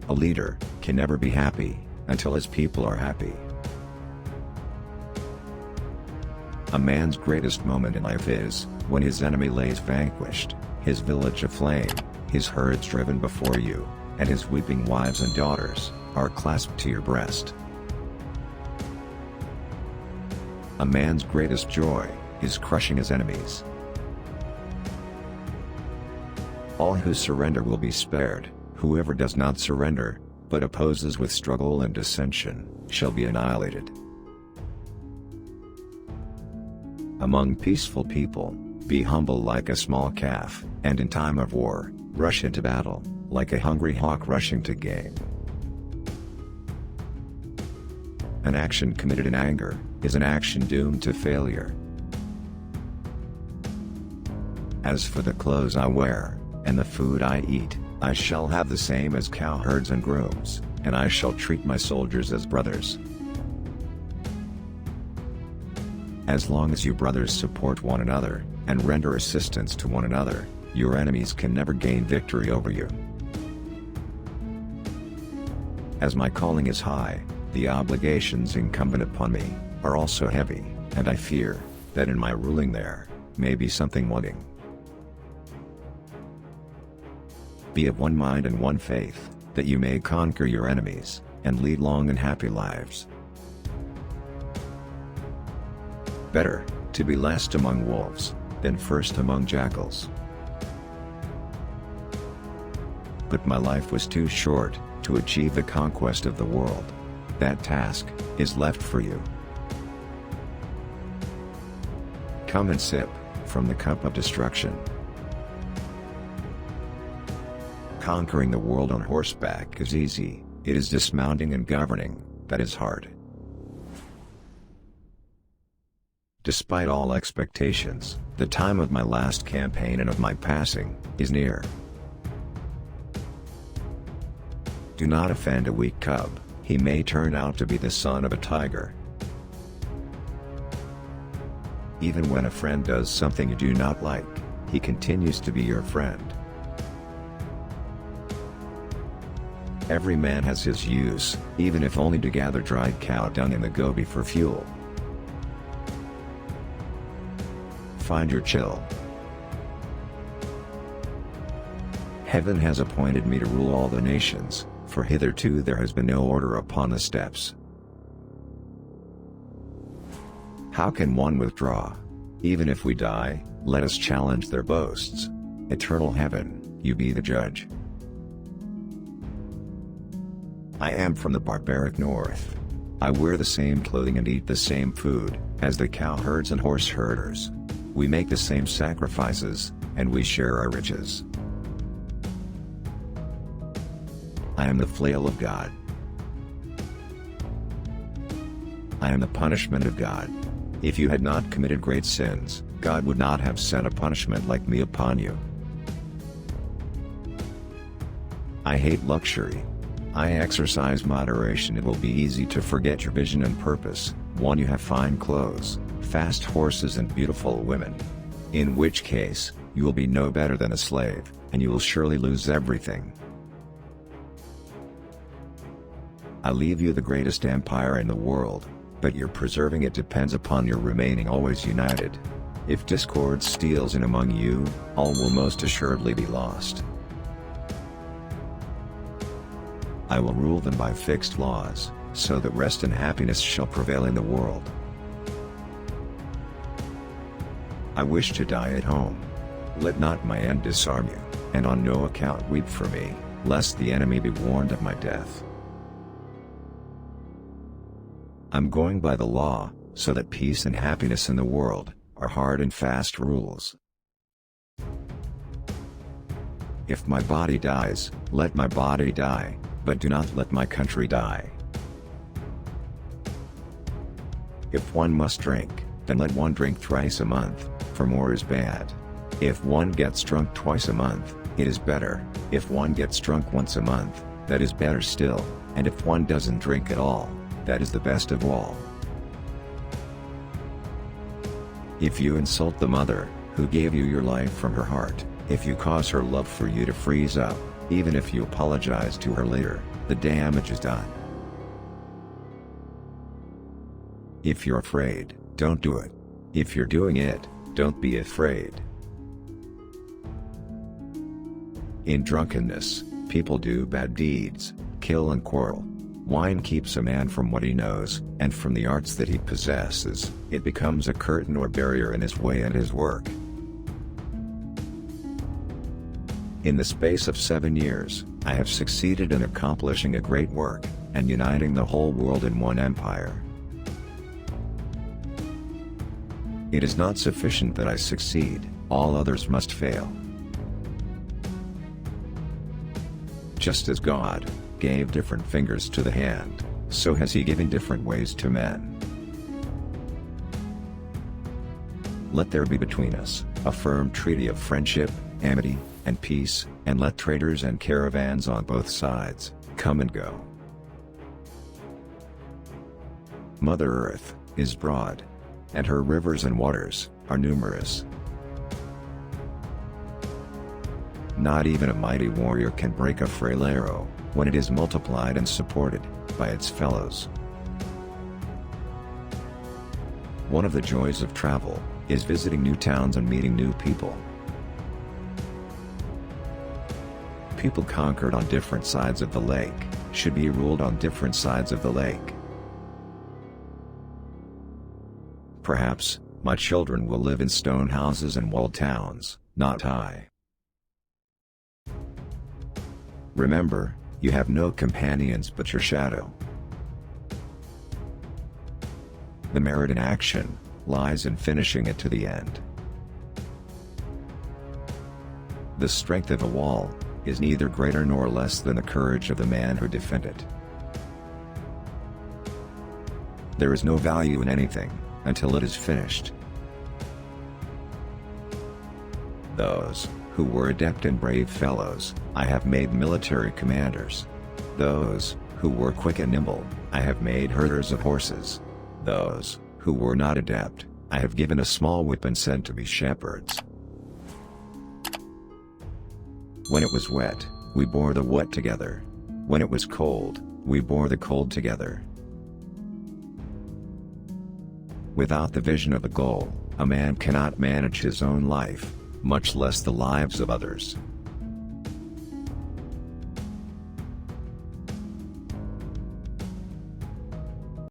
A leader can never be happy until his people are happy. A man's greatest moment in life is when his enemy lays vanquished, his village aflame, his herds driven before you, and his weeping wives and daughters are clasped to your breast. A man's greatest joy is crushing his enemies. All who surrender will be spared. Whoever does not surrender, but opposes with struggle and dissension, shall be annihilated. Among peaceful people, be humble like a small calf, and in time of war, rush into battle, like a hungry hawk rushing to game. An action committed in anger is an action doomed to failure. As for the clothes I wear, and the food I eat, I shall have the same as cowherds and grooms, and I shall treat my soldiers as brothers. As long as you brothers support one another, and render assistance to one another, your enemies can never gain victory over you. As my calling is high, the obligations incumbent upon me are also heavy, and I fear that in my ruling there may be something wanting. Be of one mind and one faith, that you may conquer your enemies, and lead long and happy lives. Better to be last among wolves than first among jackals. But my life was too short to achieve the conquest of the world. That task is left for you. Come and sip from the cup of destruction. Conquering the world on horseback is easy, it is dismounting and governing that is hard. Despite all expectations, the time of my last campaign and of my passing is near. Do not offend a weak cub, he may turn out to be the son of a tiger. Even when a friend does something you do not like, he continues to be your friend. Every man has his use, even if only to gather dried cow dung in the Gobi for fuel. Find your chill. Heaven has appointed me to rule all the nations, for hitherto there has been no order upon the steppes. How can one withdraw? Even if we die, let us challenge their boasts. Eternal heaven, you be the judge. I am from the barbaric north. I wear the same clothing and eat the same food as the cowherds and horse herders. We make the same sacrifices, and we share our riches. I am the flail of God. I am the punishment of God. If you had not committed great sins, God would not have sent a punishment like me upon you. I hate luxury. I exercise moderation. It will be easy to forget your vision and purpose, when you have fine clothes, fast horses and beautiful women. In which case, you will be no better than a slave, and you will surely lose everything. I leave you the greatest empire in the world, but your preserving it depends upon your remaining always united. If discord steals in among you, all will most assuredly be lost. I will rule them by fixed laws, so that rest and happiness shall prevail in the world. I wish to die at home. Let not my end disarm you, and on no account weep for me, lest the enemy be warned of my death. I'm going by the law, so that peace and happiness in the world are hard and fast rules. If my body dies, let my body die, but do not let my country die. If one must drink, then let one drink thrice a month, for more is bad. If one gets drunk twice a month, it is better. If one gets drunk once a month, that is better still, and if one doesn't drink at all, that is the best of all. If you insult the mother, who gave you your life from her heart, if you cause her love for you to freeze up, even if you apologize to her later, the damage is done. If you're afraid, don't do it. If you're doing it, don't be afraid. In drunkenness, people do bad deeds, kill and quarrel. Wine keeps a man from what he knows, and from the arts that he possesses. It becomes a curtain or barrier in his way and his work. In the space of 7 years, I have succeeded in accomplishing a great work, and uniting the whole world in one empire. It is not sufficient that I succeed, all others must fail. Just as God gave different fingers to the hand, so has He given different ways to men. Let there be between us a firm treaty of friendship, amity, and peace, and let traders and caravans on both sides come and go. Mother Earth is broad, and her rivers and waters are numerous. Not even a mighty warrior can break a frail arrow when it is multiplied and supported by its fellows. One of the joys of travel is visiting new towns and meeting new people. People conquered on different sides of the lake should be ruled on different sides of the lake. Perhaps my children will live in stone houses and walled towns, not I. Remember, you have no companions but your shadow. The merit in action lies in finishing it to the end. The strength of a wall is neither greater nor less than the courage of the man who defends it. There is no value in anything until it is finished. Those who were adept and brave fellows, I have made military commanders. Those who were quick and nimble, I have made herders of horses. Those who were not adept, I have given a small whip and sent to be shepherds. When it was wet, we bore the wet together. When it was cold, we bore the cold together. Without the vision of a goal, a man cannot manage his own life, much less the lives of others.